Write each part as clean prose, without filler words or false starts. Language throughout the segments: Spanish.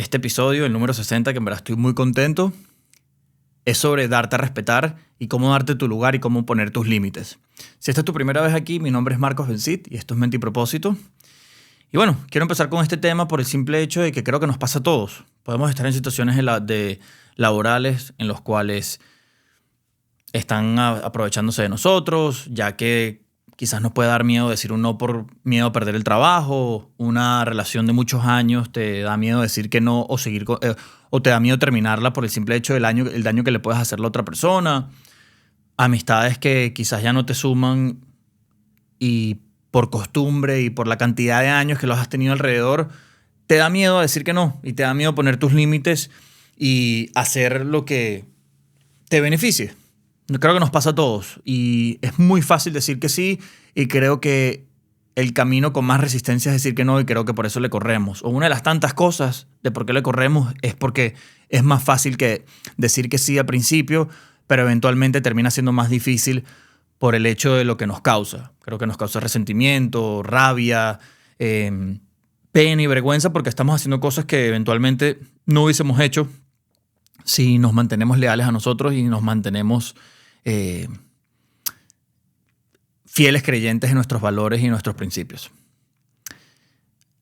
este episodio, el número 60, que en verdad estoy muy contento, es sobre darte a respetar y cómo darte tu lugar y cómo poner tus límites. Si esta es tu primera vez aquí, mi nombre es Marcos Bencit y esto es Mente y Propósito. Y bueno, quiero empezar con este tema por el simple hecho de que creo que nos pasa a todos. Podemos estar en situaciones laborales en los cuales están aprovechándose de nosotros, ya que quizás nos puede dar miedo decir un no por miedo a perder el trabajo, una relación de muchos años te da miedo decir que no o te da miedo terminarla por el simple hecho el daño que le puedes hacer a la otra persona, amistades que quizás ya no te suman y por costumbre y por la cantidad de años que los has tenido alrededor, te da miedo decir que no y te da miedo poner tus límites y hacer lo que te beneficie. Creo que nos pasa a todos y es muy fácil decir que sí y creo que el camino con más resistencia es decir que no y creo que por eso le corremos. O una de las tantas cosas de por qué le corremos es porque es más fácil que decir que sí al principio, pero eventualmente termina siendo más difícil por el hecho de lo que nos causa. Creo que nos causa resentimiento, rabia, pena y vergüenza porque estamos haciendo cosas que eventualmente no hubiésemos hecho si nos mantenemos leales a nosotros y nos mantenemos fieles creyentes en nuestros valores y nuestros principios.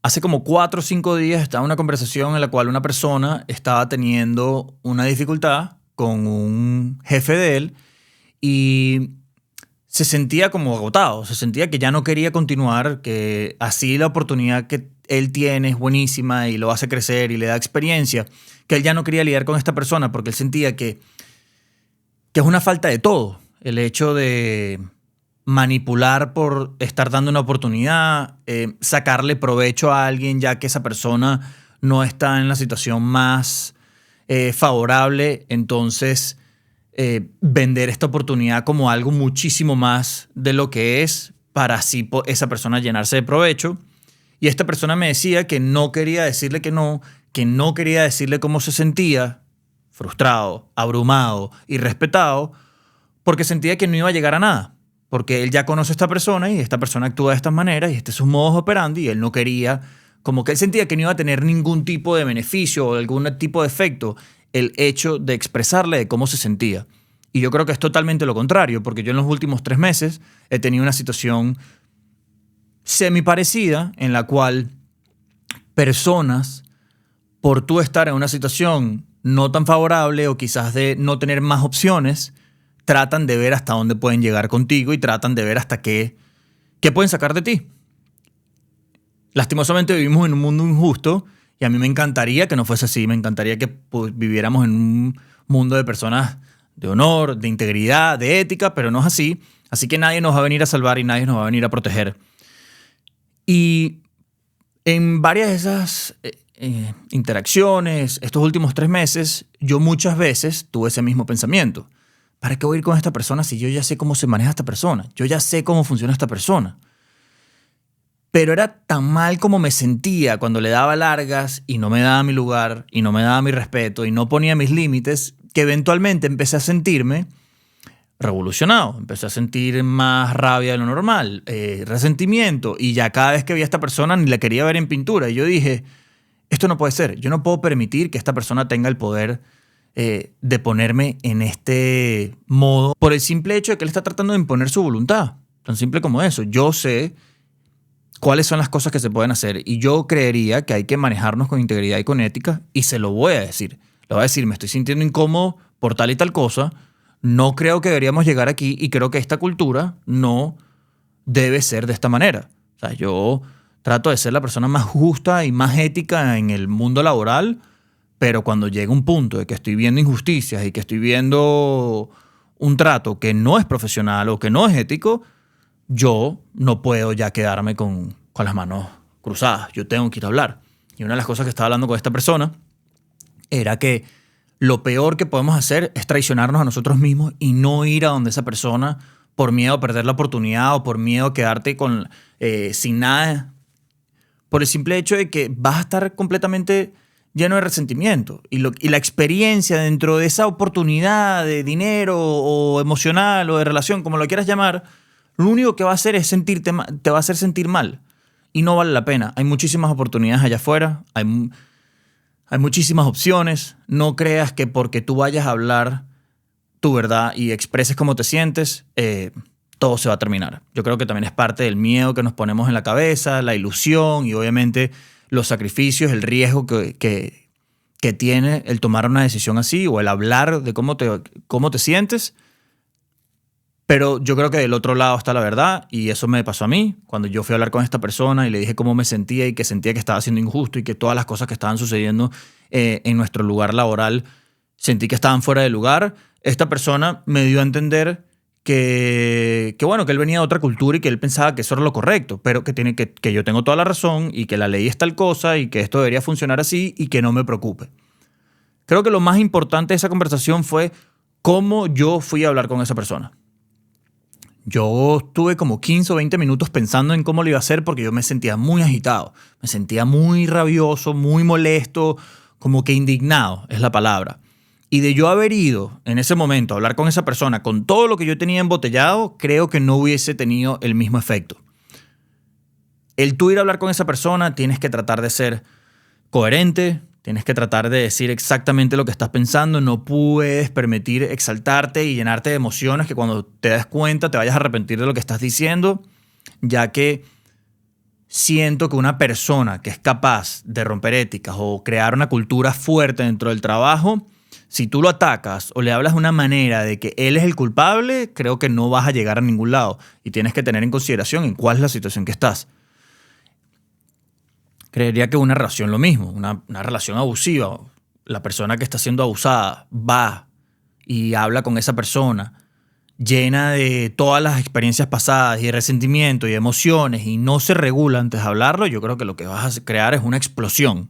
Hace como 4 o 5 días estaba en una conversación en la cual una persona estaba teniendo una dificultad con un jefe de él y se sentía como agotado, se sentía que ya no quería continuar, que así la oportunidad que él tiene es buenísima y lo hace crecer y le da experiencia, que él ya no quería lidiar con esta persona porque él sentía que es una falta de todo. El hecho de manipular por estar dando una oportunidad, sacarle provecho a alguien ya que esa persona no está en la situación más favorable, entonces vender esta oportunidad como algo muchísimo más de lo que es para así esa persona llenarse de provecho. Y esta persona me decía que no quería decirle que no quería decirle cómo se sentía, frustrado, abrumado, irrespetado, porque sentía que no iba a llegar a nada. Porque él ya conoce a esta persona y esta persona actúa de estas maneras y este es su modus operandi y él no quería, como que él sentía que no iba a tener ningún tipo de beneficio o algún tipo de efecto el hecho de expresarle de cómo se sentía. Y yo creo que es totalmente lo contrario, porque yo en los últimos 3 meses he tenido una situación semi parecida en la cual personas, por tú estar en una situación no tan favorable o quizás de no tener más opciones, tratan de ver hasta dónde pueden llegar contigo y tratan de ver hasta qué pueden sacar de ti. Lastimosamente vivimos en un mundo injusto y a mí me encantaría que no fuese así. Me encantaría que viviéramos en un mundo de personas de honor, de integridad, de ética, pero no es así. Así que nadie nos va a venir a salvar y nadie nos va a venir a proteger. Y en varias de esas interacciones, estos últimos 3 meses, yo muchas veces tuve ese mismo pensamiento. ¿Para qué voy a ir con esta persona si yo ya sé cómo se maneja esta persona? Yo ya sé cómo funciona esta persona. Pero era tan mal como me sentía cuando le daba largas y no me daba mi lugar y no me daba mi respeto y no ponía mis límites que eventualmente empecé a sentirme revolucionado. Empecé a sentir más rabia de lo normal, resentimiento y ya cada vez que veía a esta persona ni la quería ver en pintura. Y yo dije, esto no puede ser. Yo no puedo permitir que esta persona tenga el poder de ponerme en este modo por el simple hecho de que él está tratando de imponer su voluntad. Tan simple como eso. Yo sé cuáles son las cosas que se pueden hacer y yo creería que hay que manejarnos con integridad y con ética y se lo voy a decir. Le voy a decir, me estoy sintiendo incómodo por tal y tal cosa, no creo que deberíamos llegar aquí y creo que esta cultura no debe ser de esta manera. O sea, yo trato de ser la persona más justa y más ética en el mundo laboral, pero cuando llega un punto de que estoy viendo injusticias y que estoy viendo un trato que no es profesional o que no es ético, yo no puedo ya quedarme con las manos cruzadas. Yo tengo que ir a hablar. Y una de las cosas que estaba hablando con esta persona era que lo peor que podemos hacer es traicionarnos a nosotros mismos y no ir a donde esa persona por miedo a perder la oportunidad o por miedo a quedarte sin nada, por el simple hecho de que vas a estar completamente lleno de resentimiento. Y la experiencia dentro de esa oportunidad de dinero o emocional o de relación, como lo quieras llamar, lo único que va a hacer es te va a hacer sentir mal. Y no vale la pena. Hay muchísimas oportunidades allá afuera. Hay muchísimas opciones. No creas que porque tú vayas a hablar tu verdad y expreses cómo te sientes, todo se va a terminar. Yo creo que también es parte del miedo que nos ponemos en la cabeza, la ilusión y obviamente los sacrificios, el riesgo que tiene el tomar una decisión así o el hablar de cómo te sientes. Pero yo creo que del otro lado está la verdad y eso me pasó a mí cuando yo fui a hablar con esta persona y le dije cómo me sentía y que sentía que estaba siendo injusto y que todas las cosas que estaban sucediendo en nuestro lugar laboral sentí que estaban fuera de lugar. Esta persona me dio a entender bueno, que él venía de otra cultura y que él pensaba que eso era lo correcto, pero que yo tengo toda la razón y que la ley es tal cosa y que esto debería funcionar así y que no me preocupe. Creo que lo más importante de esa conversación fue cómo yo fui a hablar con esa persona. Yo estuve como 15 o 20 minutos pensando en cómo lo iba a hacer porque yo me sentía muy agitado, me sentía muy rabioso, muy molesto, como que indignado es la palabra. Y de yo haber ido en ese momento a hablar con esa persona con todo lo que yo tenía embotellado, creo que no hubiese tenido el mismo efecto. El tú ir a hablar con esa persona, tienes que tratar de ser coherente, tienes que tratar de decir exactamente lo que estás pensando, no puedes permitir exaltarte y llenarte de emociones que cuando te des cuenta te vayas a arrepentir de lo que estás diciendo, ya que siento que una persona que es capaz de romper éticas o crear una cultura fuerte dentro del trabajo, si tú lo atacas o le hablas de una manera de que él es el culpable, creo que no vas a llegar a ningún lado y tienes que tener en consideración en cuál es la situación que estás. Creería que una relación lo mismo, una relación abusiva. La persona que está siendo abusada va y habla con esa persona llena de todas las experiencias pasadas y de resentimiento y emociones y no se regula antes de hablarlo, yo creo que lo que vas a crear es una explosión.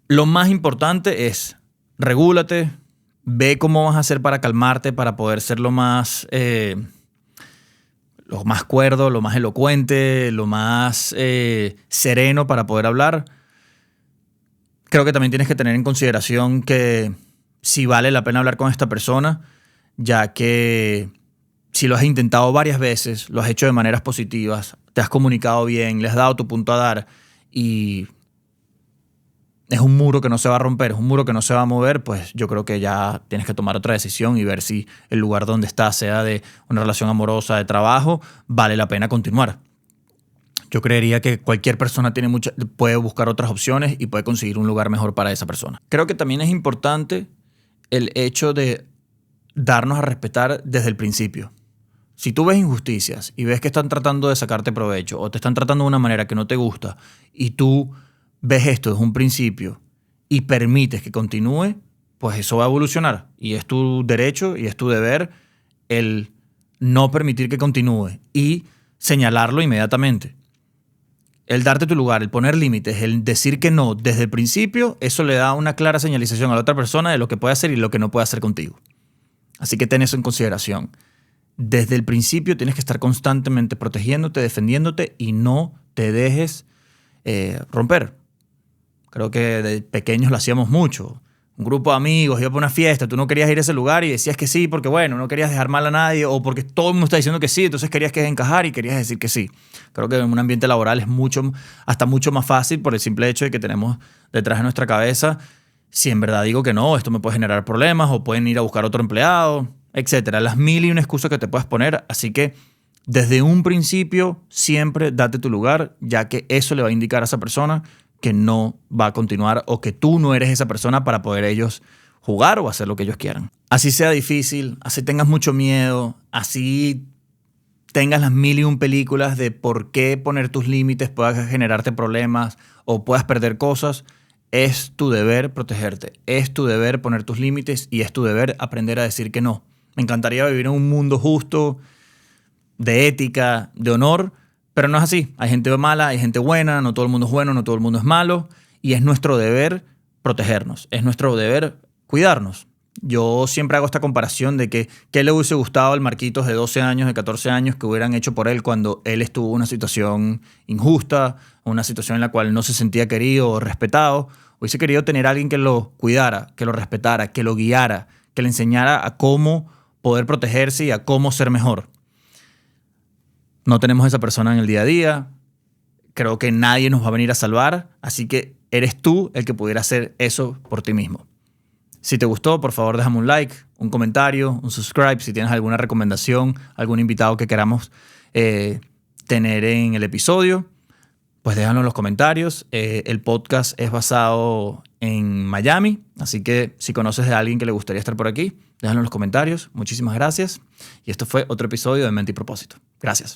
Lo más importante es regúlate, ve cómo vas a hacer para calmarte, para poder ser lo más cuerdo, lo más elocuente, lo más sereno para poder hablar. Creo que también tienes que tener en consideración que si vale la pena hablar con esta persona, ya que si lo has intentado varias veces, lo has hecho de maneras positivas, te has comunicado bien, le has dado tu punto a dar y es un muro que no se va a romper, es un muro que no se va a mover, pues yo creo que ya tienes que tomar otra decisión y ver si el lugar donde estás, sea de una relación amorosa, de trabajo, vale la pena continuar. Yo creería que cualquier persona puede buscar otras opciones y puede conseguir un lugar mejor para esa persona. Creo que también es importante el hecho de darnos a respetar desde el principio. Si tú ves injusticias y ves que están tratando de sacarte provecho o te están tratando de una manera que no te gusta y tú ves esto desde un principio y permites que continúe, pues eso va a evolucionar. Y es tu derecho y es tu deber el no permitir que continúe y señalarlo inmediatamente. El darte tu lugar, el poner límites, el decir que no desde el principio, eso le da una clara señalización a la otra persona de lo que puede hacer y lo que no puede hacer contigo. Así que ten eso en consideración. Desde el principio tienes que estar constantemente protegiéndote, defendiéndote y no te dejes romper. Creo que de pequeños lo hacíamos mucho. Un grupo de amigos iba para una fiesta, tú no querías ir a ese lugar y decías que sí porque, bueno, no querías dejar mal a nadie o porque todo el mundo está diciendo que sí, entonces querías que encajar y querías decir que sí. Creo que en un ambiente laboral es hasta mucho más fácil por el simple hecho de que tenemos detrás de nuestra cabeza si en verdad digo que no, esto me puede generar problemas o pueden ir a buscar otro empleado, etcétera. Las mil y una excusas que te puedes poner, así que desde un principio siempre date tu lugar, ya que eso le va a indicar a esa persona que no va a continuar o que tú no eres esa persona para poder ellos jugar o hacer lo que ellos quieran. Así sea difícil, así tengas mucho miedo, así tengas las mil y un películas de por qué poner tus límites pueda generarte problemas o puedas perder cosas, es tu deber protegerte, es tu deber poner tus límites y es tu deber aprender a decir que no. Me encantaría vivir en un mundo justo, de ética, de honor, pero no es así. Hay gente mala, hay gente buena, no todo el mundo es bueno, no todo el mundo es malo y es nuestro deber protegernos, es nuestro deber cuidarnos. Yo siempre hago esta comparación de que qué le hubiese gustado al Marquitos de 12 años, de 14 años que hubieran hecho por él cuando él estuvo en una situación injusta, una situación en la cual no se sentía querido o respetado. Hubiese querido tener a alguien que lo cuidara, que lo respetara, que lo guiara, que le enseñara a cómo poder protegerse y a cómo ser mejor. No tenemos esa persona en el día a día. creo que nadie nos va a venir a salvar, así que eres tú el que pudiera hacer eso por ti mismo. Si te gustó, por favor déjame un like, un comentario, un subscribe. Si tienes alguna recomendación, algún invitado que queramos tener en el episodio, pues déjalo en los comentarios. El podcast es basado en Miami, así que si conoces de alguien que le gustaría estar por aquí, déjalo en los comentarios. Muchísimas gracias. Y esto fue otro episodio de Mente y Propósito. Gracias.